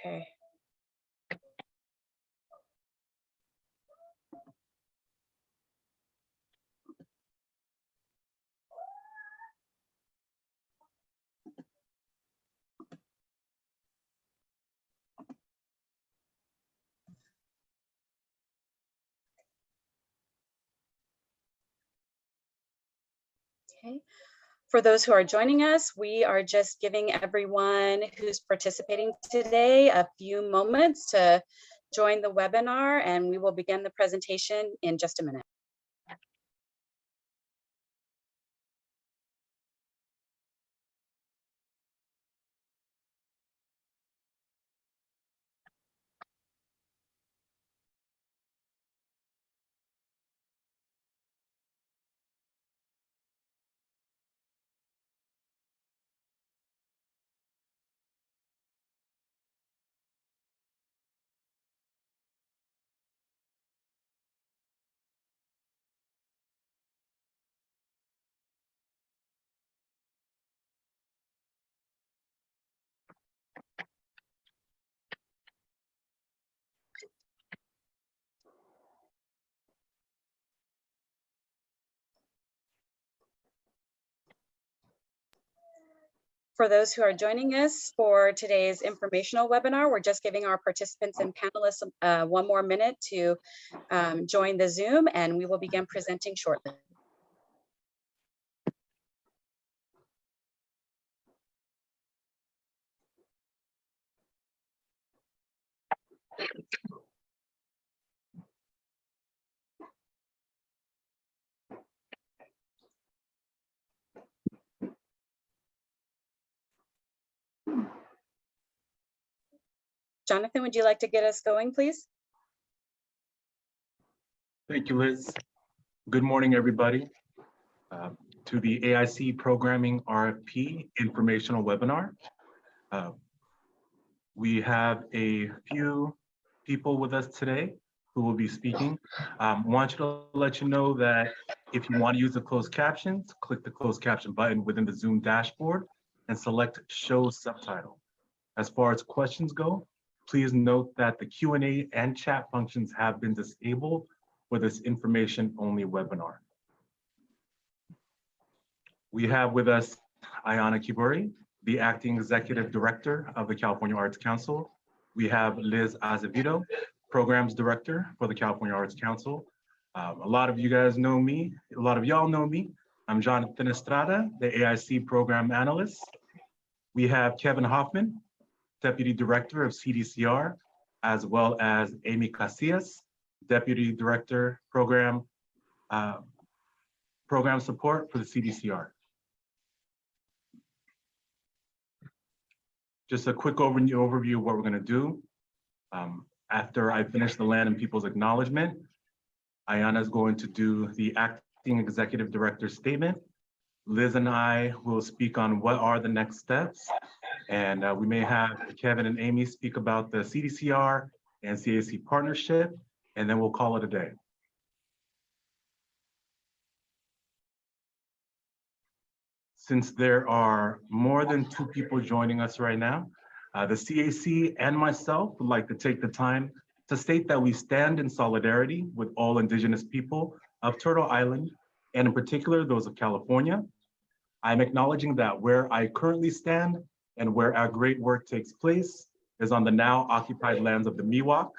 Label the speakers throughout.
Speaker 1: Okay. Okay. For those who are joining us, we are just giving everyone who's participating today a few moments to join the webinar, and we will begin the presentation in just a minute. For those who are joining us for today's informational webinar, we're just giving our participants and panelists one more minute to join the Zoom, and we will begin presenting shortly. Jonathan, would you like to get us going, please?
Speaker 2: Thank you, Liz. Good morning, everybody, to the AIC Programming RFP informational webinar. We have a few people with us today who will be speaking. Want you to let you know that if you want to use the closed captions, click the closed caption button within the Zoom dashboard and select Show Subtitle. As far as questions go, please note that the Q&A and chat functions have been disabled for this information-only webinar. We have with us Ayana Kiburi, the Acting Executive Director of the California Arts Council. We have Liz Azevedo, Programs Director for the California Arts Council. A lot of you guys know me, a lot of y'all know me. I'm Jonathan Estrada, the AIC Program Analyst. We have Kevin Hoffman, Deputy Director of CDCR, as well as Amy Casillas, Deputy Director, Program Support for the CDCR. Just a quick overview of what we're gonna do. After I finish the land and people's acknowledgement, Ayana is going to do the Acting Executive Director statement. Liz and I will speak on what are the next steps. And we may have Kevin and Amy speak about the CDCR and CAC partnership, and then we'll call it a day. Since there are more than 2 people joining us right now, the CAC and myself would like to take the time to state that we stand in solidarity with all Indigenous people of Turtle Island, and in particular, those of California. I'm acknowledging that where I currently stand and where our great work takes place is on the now occupied lands of the Miwok,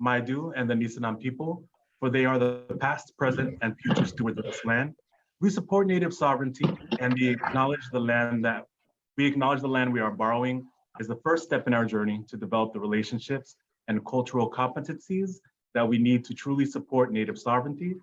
Speaker 2: Maidu, and the Nisenan people, for they are the past, present, and future stewards of this land. We support Native sovereignty, and we acknowledge the land we are borrowing is the first step in our journey to develop the relationships and cultural competencies that we need to truly support Native sovereignty.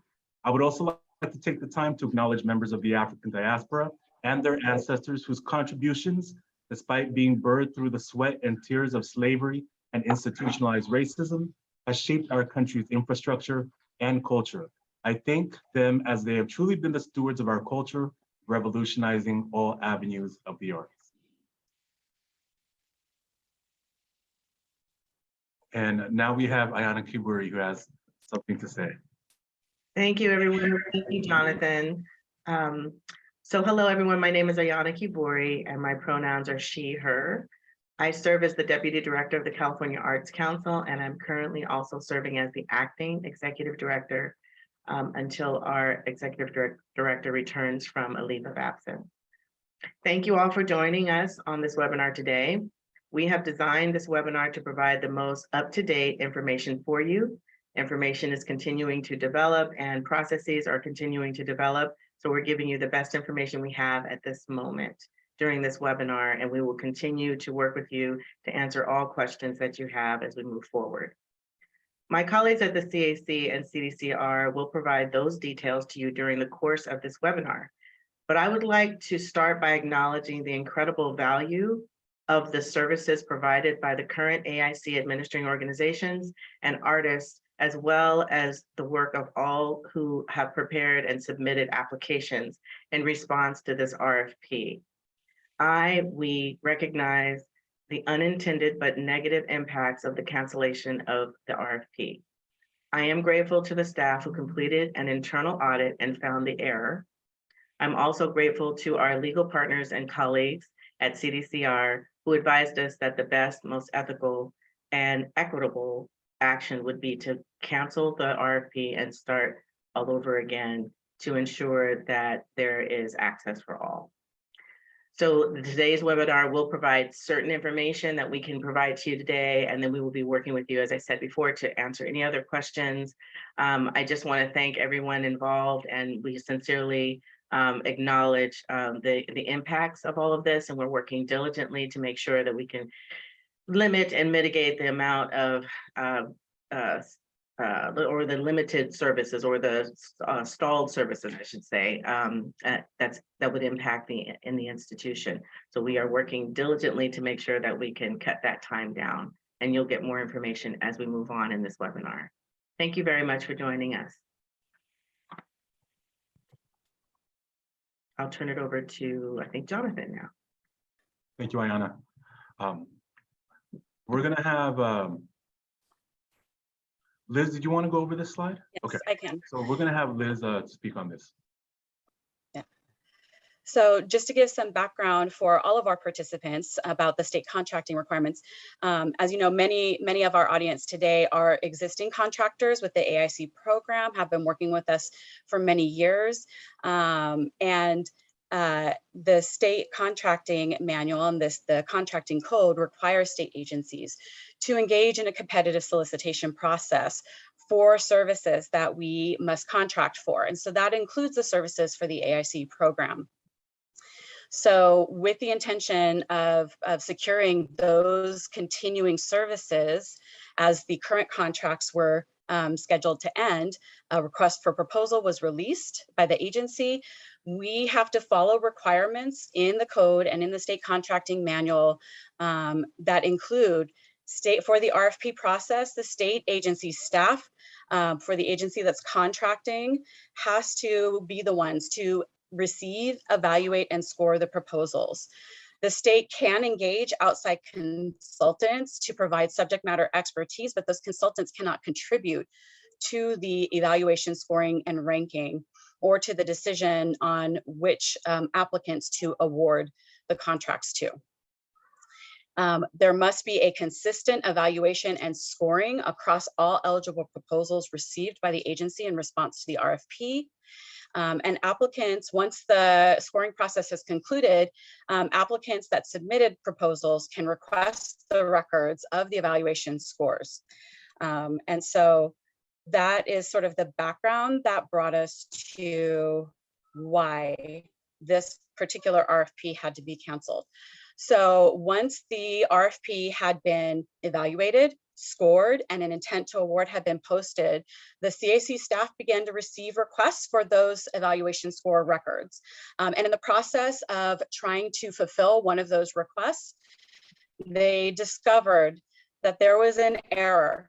Speaker 2: I would also like to take the time to acknowledge members of the African diaspora and their ancestors whose contributions, despite being birthed through the sweat and tears of slavery and institutionalized racism, has shaped our country's infrastructure and culture. I thank them as they have truly been the stewards of our culture, revolutionizing all avenues of the arts. And now we have Ayana Kiburi, who has something to say.
Speaker 3: Thank you, everyone. Thank you, Jonathan. So hello, everyone. My name is Ayana Kiburi, and my pronouns are she, her. I serve as the Deputy Director of the California Arts Council, and I'm currently also serving as the Acting Executive Director until our Executive Director returns from a leave of absence. Thank you all for joining us on this webinar today. We have designed this webinar to provide the most up-to-date information for you. Information is continuing to develop and processes are continuing to develop. So we're giving you the best information we have at this moment during this webinar, and we will continue to work with you to answer all questions that you have as we move forward. My colleagues at the CAC and CDCR will provide those details to you during the course of this webinar. But I would like to start by acknowledging the incredible value of the services provided by the current AIC administering organizations and artists, as well as the work of all who have prepared and submitted applications in response to this RFP. We recognize the unintended but negative impacts of the cancellation of the RFP. I am grateful to the staff who completed an internal audit and found the error. I'm also grateful to our legal partners and colleagues at CDCR who advised us that the best, most ethical and equitable action would be to cancel the RFP and start all over again to ensure that there is access for all. So today's webinar will provide certain information that we can provide to you today, and then we will be working with you, as I said before, to answer any other questions. I just want to thank everyone involved, and we sincerely acknowledge the impacts of all of this, and we're working diligently to make sure that we can limit and mitigate the amount of or the limited services or the stalled services, I should say, that would impact the institution. So we are working diligently to make sure that we can cut that time down, and you'll get more information as we move on in this webinar. Thank you very much for joining us. I'll turn it over to, I think, Jonathan now.
Speaker 2: Thank you, Ayana. We're gonna have, Liz, did you want to go over this slide?
Speaker 1: Yes,
Speaker 2: okay.
Speaker 1: I can.
Speaker 2: So we're gonna have Liz speak on this.
Speaker 1: Yeah. So just to give some background for all of our participants about the state contracting requirements, as you know, many of our audience today are existing contractors with the AIC program, have been working with us for many years. The state contracting manual and the contracting code requires state agencies to engage in a competitive solicitation process for services that we must contract for. And so that includes the services for the AIC program. So with the intention of securing those continuing services as the current contracts were scheduled to end, a request for proposal was released by the agency. We have to follow requirements in the code and in the state contracting manual that include for the RFP process, the state agency staff for the agency that's contracting has to be the ones to receive, evaluate, and score the proposals. The state can engage outside consultants to provide subject matter expertise, but those consultants cannot contribute to the evaluation, scoring, and ranking, or to the decision on which applicants to award the contracts to. There must be a consistent evaluation and scoring across all eligible proposals received by the agency in response to the RFP. And applicants, once the scoring process has concluded, applicants that submitted proposals can request the records of the evaluation scores. And so that is sort of the background that brought us to why this particular RFP had to be canceled. So once the RFP had been evaluated, scored, and an intent to award had been posted, the CAC staff began to receive requests for those evaluation score records. And in the process of trying to fulfill one of those requests, they discovered that there was an error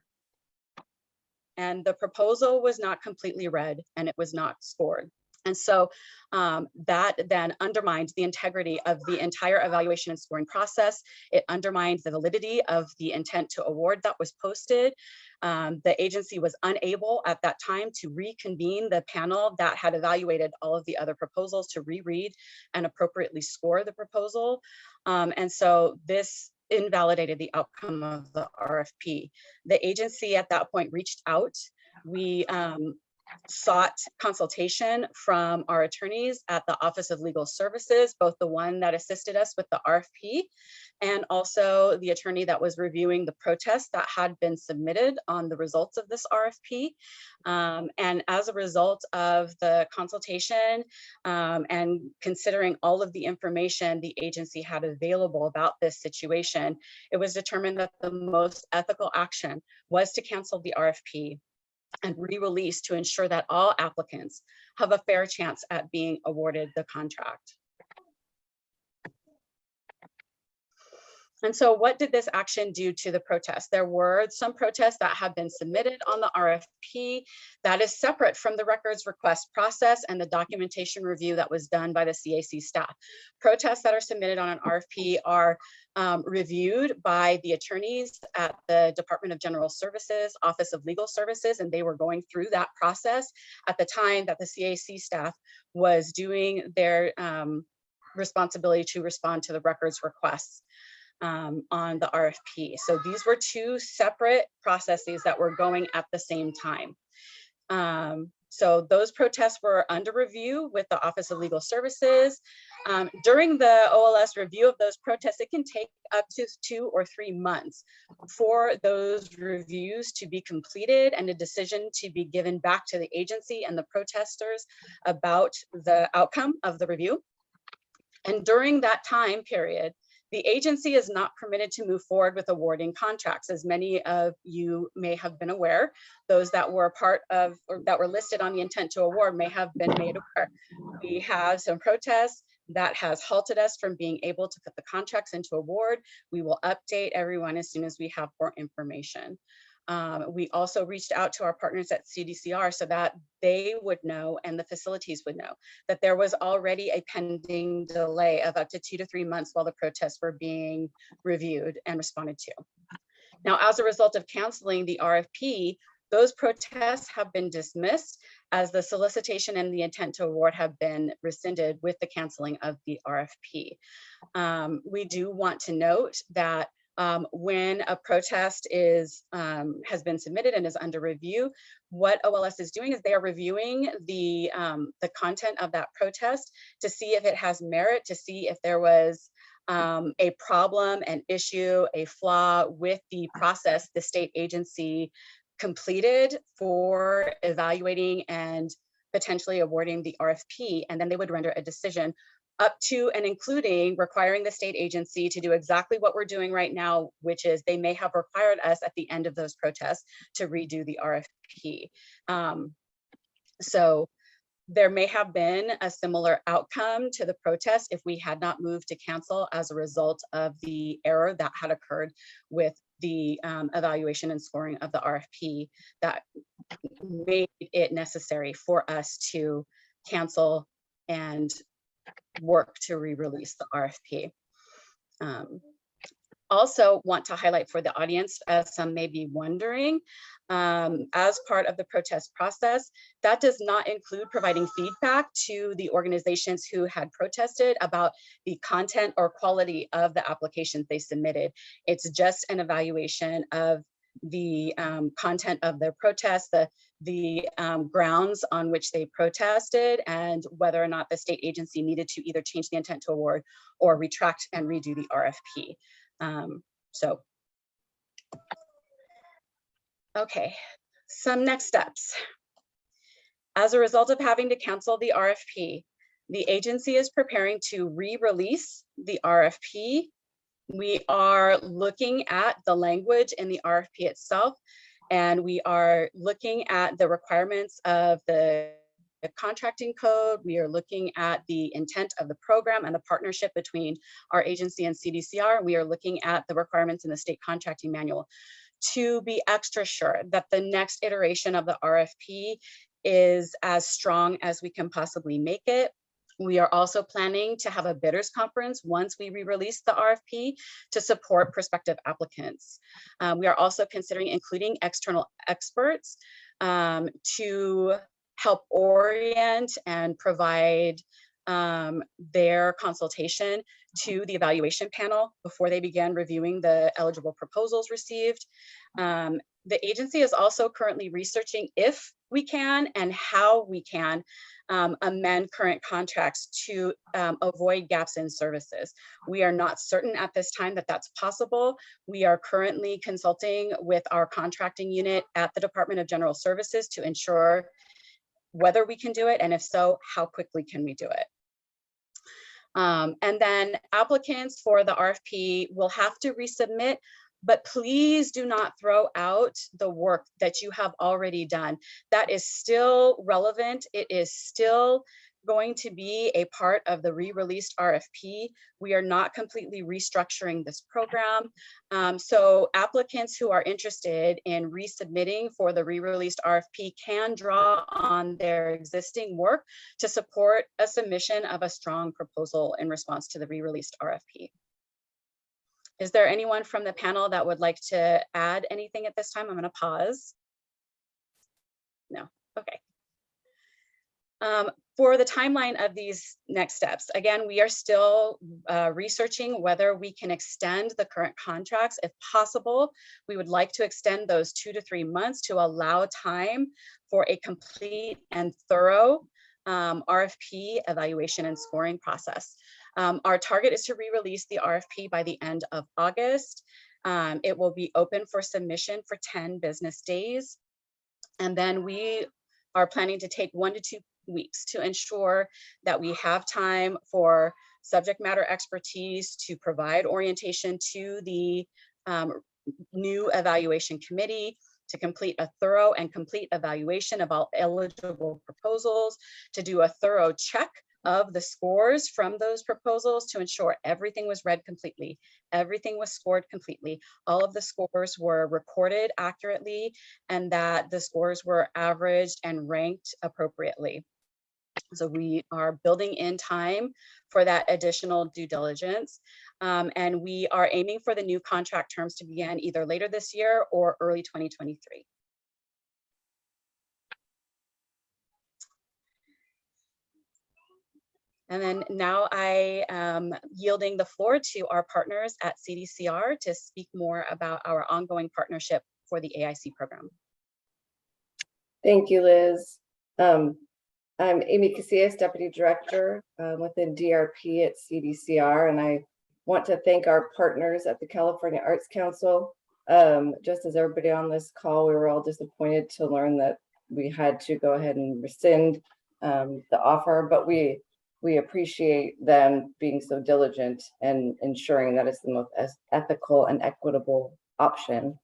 Speaker 1: and the proposal was not completely read and it was not scored. And so that then undermined the integrity of the entire evaluation and scoring process. It undermined the validity of the intent to award that was posted. The agency was unable at that time to reconvene the panel that had evaluated all of the other proposals to reread and appropriately score the proposal. And so this invalidated the outcome of the RFP. The agency at that point reached out. We sought consultation from our attorneys at the Office of Legal Services, both the one that assisted us with the RFP and also the attorney that was reviewing the protest that had been submitted on the results of this RFP. And as a result of the consultation and considering all of the information the agency had available about this situation, it was determined that the most ethical action was to cancel the RFP and re-release to ensure that all applicants have a fair chance at being awarded the contract. And so what did this action do to the protest? There were some protests that have been submitted on the RFP that is separate from the records request process and the documentation review that was done by the CAC staff. Protests that are submitted on an RFP are reviewed by the attorneys at the Department of General Services, Office of Legal Services, and they were going through that process at the time that the CAC staff was doing their responsibility to respond to the records requests on the RFP. So these were two separate processes that were going at the same time. So those protests were under review with the Office of Legal Services. During the OLS review of those protests, it can take up to 2 or 3 months for those reviews to be completed and a decision to be given back to the agency and the protesters about the outcome of the review. And during that time period, the agency is not permitted to move forward with awarding contracts. As many of you may have been aware, those that were part of or that were listed on the intent to award may have been made aware. We have some protests that has halted us from being able to put the contracts into award. We will update everyone as soon as we have more information. We also reached out to our partners at CDCR so that they would know and the facilities would know that there was already a pending delay of up to 2 to 3 months while the protests were being reviewed and responded to. Now, as a result of canceling the RFP, those protests have been dismissed as the solicitation and the intent to award have been rescinded with the canceling of the RFP. We do want to note that when a protest is has been submitted and is under review, what OLS is doing is they are reviewing the content of that protest to see if it has merit, to see if there was a problem, an issue, a flaw with the process the state agency completed for evaluating and potentially awarding the RFP, and then they would render a decision up to and including requiring the state agency to do exactly what we're doing right now, which is they may have required us at the end of those protests to redo the RFP. So there may have been a similar outcome to the protest if we had not moved to cancel as a result of the error that had occurred with the evaluation and scoring of the RFP that made it necessary for us to cancel and work to re-release the RFP. Also want to highlight for the audience, as some may be wondering, as part of the protest process, that does not include providing feedback to the organizations who had protested about the content or quality of the applications they submitted. It's just an evaluation of the content of their protest, the grounds on which they protested, and whether or not the state agency needed to either change the intent to award or retract and redo the RFP. Okay, some next steps. As a result of having to cancel the RFP, the agency is preparing to re-release the RFP. We are looking at the language in the RFP itself, and we are looking at the requirements of the contracting code. We are looking at the intent of the program and the partnership between our agency and CDCR. We are looking at the requirements in the state contracting manual to be extra sure that the next iteration of the RFP is as strong as we can possibly make it. We are also planning to have a bidders conference once we re-release the RFP to support prospective applicants. We are also considering including external experts to help orient and provide their consultation to the evaluation panel before they began reviewing the eligible proposals received. The agency is also currently researching if we can and how we can amend current contracts to avoid gaps in services. We are not certain at this time that that's possible. We are currently consulting with our contracting unit at the Department of General Services to ensure whether we can do it, and if so, how quickly can we do it. And then applicants for the RFP will have to resubmit, but please do not throw out the work that you have already done. That is still relevant. It is still going to be a part of the re-released RFP. We are not completely restructuring this program. So applicants who are interested in resubmitting for the re-released RFP can draw on their existing work to support a submission of a strong proposal in response to the re-released RFP. Is there anyone from the panel that would like to add anything at this time? I'm going to pause. No, okay. For the timeline of these next steps, again, we are still researching whether we can extend the current contracts. If possible, we would like to extend those 2 to 3 months to allow time for a complete and thorough RFP evaluation and scoring process. Our target is to re-release the RFP by the end of August. It will be open for submission for 10 business days. And then we are planning to take 1 to 2 weeks to ensure that we have time for subject matter expertise to provide orientation to the new evaluation committee, to complete a thorough and complete evaluation of all eligible proposals, to do a thorough check of the scores from those proposals to ensure everything was read completely, everything was scored completely, all of the scores were recorded accurately, and that the scores were averaged and ranked appropriately. So we are building in time for that additional due diligence. And we are aiming for the new contract terms to begin either later this year or early 2023. And then now I am yielding the floor to our partners at CDCR to speak more about our ongoing partnership for the AIC program.
Speaker 4: Thank you, Liz. I'm Amy Casillas, Deputy Director within DRP at CDCR, and I want to thank our partners at the California Arts Council. Just as everybody on this call, we were all disappointed to learn that we had to go ahead and rescind the offer, but we appreciate them being so diligent and ensuring that it's the most ethical and equitable option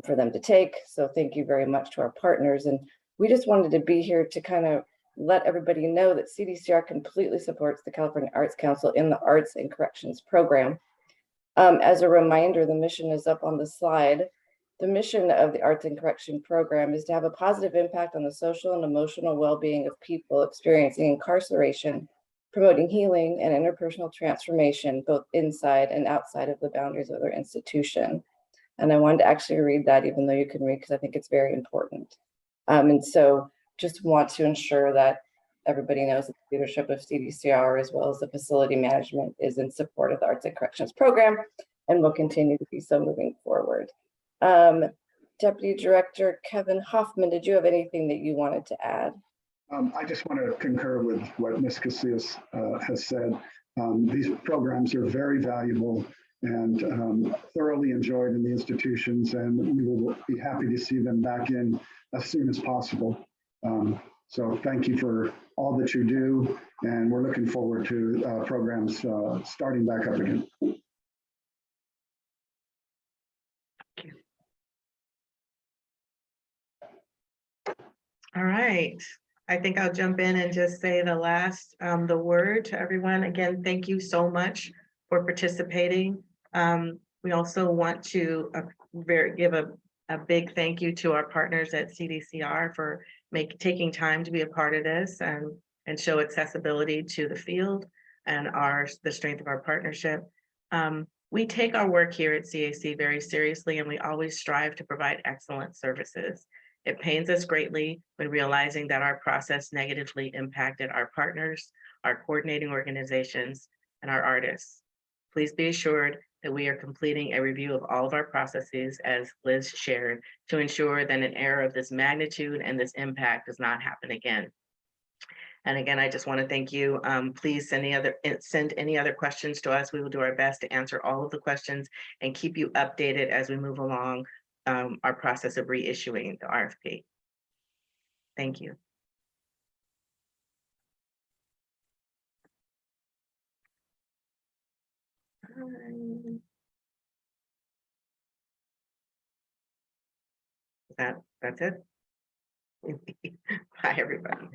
Speaker 4: for them to take. So thank you very much to our partners. And we just wanted to be here to kind of let everybody know that CDCR completely supports the California Arts Council in the Arts and Corrections program. As a reminder, the mission is up on the slide. The mission of the Arts and Correction program is to have a positive impact on the social and emotional well-being of people experiencing incarceration, promoting healing and interpersonal transformation, both inside and outside of the boundaries of their institution. And I wanted to actually read that, even though you can read, because I think it's very important. And so just want to ensure that everybody knows that the leadership of CDCR, as well as the facility management, is in support of the Arts and Corrections program and will continue to be so moving forward. Deputy Director Kevin Hoffman, did you have anything that you wanted to add?
Speaker 5: I just want to concur with what Ms. Casillas has said. These programs are very valuable and thoroughly enjoyed in the institutions, and we will be happy to see them back in as soon as possible. So thank you for all that you do, and we're looking forward to programs starting back up again.
Speaker 3: All right. I think I'll jump in and just say the word to everyone. Again, thank you so much for participating. We also want to give a big thank you to our partners at CDCR for taking time to be a part of this and show accessibility to the field and the strength of our partnership. We take our work here at CAC very seriously, and we always strive to provide excellent services. It pains us greatly when realizing that our process negatively impacted our partners, our coordinating organizations, and our artists. Please be assured that we are completing a review of all of our processes, as Liz shared, to ensure that an error of this magnitude and this impact does not happen again. And again, I just want to thank you. Please send any other questions to us. We will do our best to answer all of the questions and keep you updated as we move along our process of reissuing the RFP. Thank you. That's it. Bye, everybody.